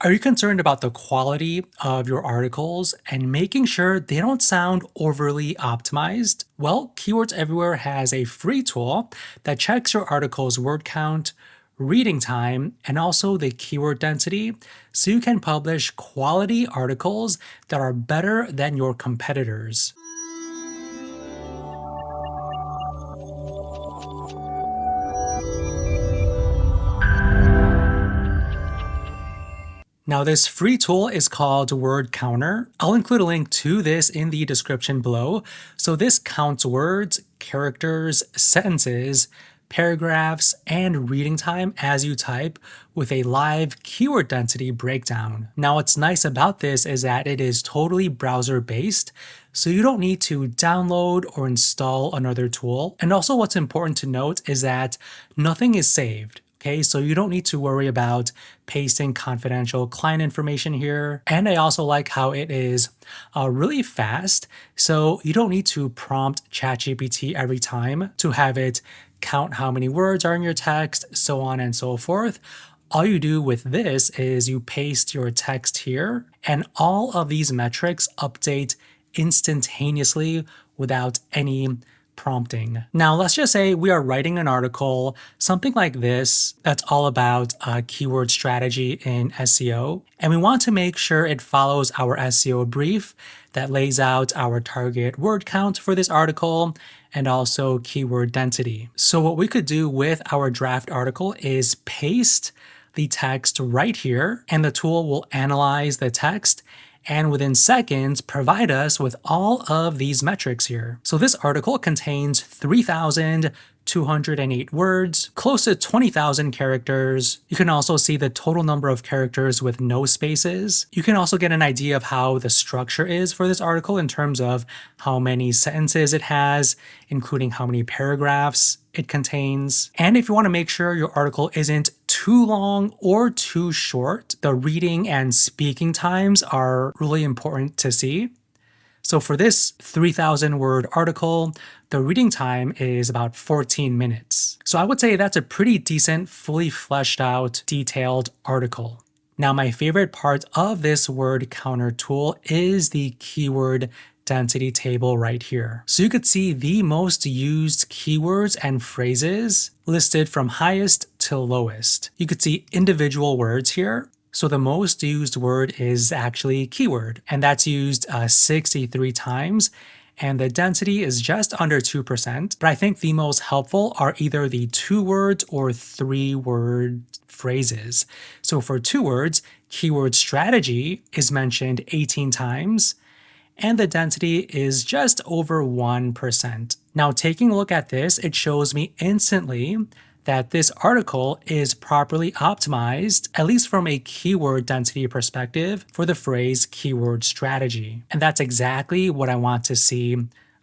Are you concerned about the quality of your articles and making sure they don't sound overly optimized? Well, Keywords Everywhere has a free tool that checks your article's word count, reading time, and also the keyword density so you can publish quality articles that are better than your competitors. Now, this free tool is called Word Counter. I'll include a link to this in the description below. So this counts words, characters, sentences, paragraphs, and reading time as you type with a live keyword density breakdown. Now, what's nice about this is that it is totally browser-based, so you don't need to download or install another tool. And also what's important to note is that nothing is saved. Okay, so you don't need to worry about pasting confidential client information here. And I also like how it is really fast. So you don't need to prompt ChatGPT every time to have it count how many words are in your text, so on and so forth. All you do with this is you paste your text here, and all of these metrics update instantaneously without any prompting. Now, let's just say we are writing an article, something like this, that's all about keyword strategy in SEO. And we want to make sure it follows our SEO brief that lays out our target word count for this article and also keyword density. So what we could do with our draft article is paste the text right here, and the tool will analyze the text and within seconds provide us with all of these metrics here. So this article contains 3,208 words, close to 20,000 characters. You can also see the total number of characters with no spaces. You can also get an idea of how the structure is for this article in terms of how many sentences it has, including how many paragraphs it contains. And if you want to make sure your article isn't too long or too short, the reading and speaking times are really important to see. So for this 3,000 word article, the reading time is about 14 minutes. So I would say that's a pretty decent, fully fleshed out, detailed article. Now, my favorite part of this word counter tool is the keyword density table right here. So you could see the most used keywords and phrases listed from highest to lowest. You could see individual words here. So the most used word is actually keyword, and that's used 63 times. And the density is just under 2%. But I think the most helpful are either the 2 words or 3 word phrases. So for 2 words, keyword strategy is mentioned 18 times, and the density is just over 1%. Now, taking a look at this, it shows me instantly that this article is properly optimized, at least from a keyword density perspective, for the phrase keyword strategy. And that's exactly what I want to see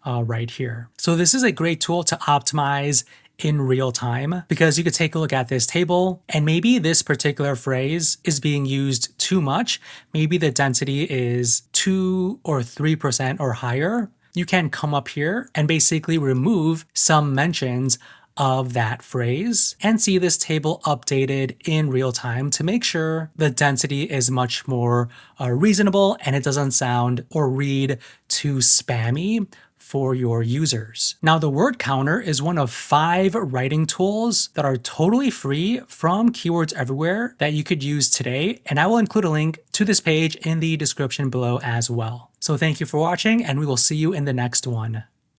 right here. So this is a great tool to optimize in real time, because you could take a look at this table and maybe this particular phrase is being used too much. Maybe the density is 2 or 3% or higher. You can come up here and basically remove some mentions of that phrase and see this table updated in real time to make sure the density is much more reasonable and it doesn't sound or read too spammy for your users. Now, the word counter is one of 5 writing tools that are totally free from Keywords Everywhere that you could use today, and I will include a link to this page in the description below as well. So thank you for watching, and we will see you in the next one.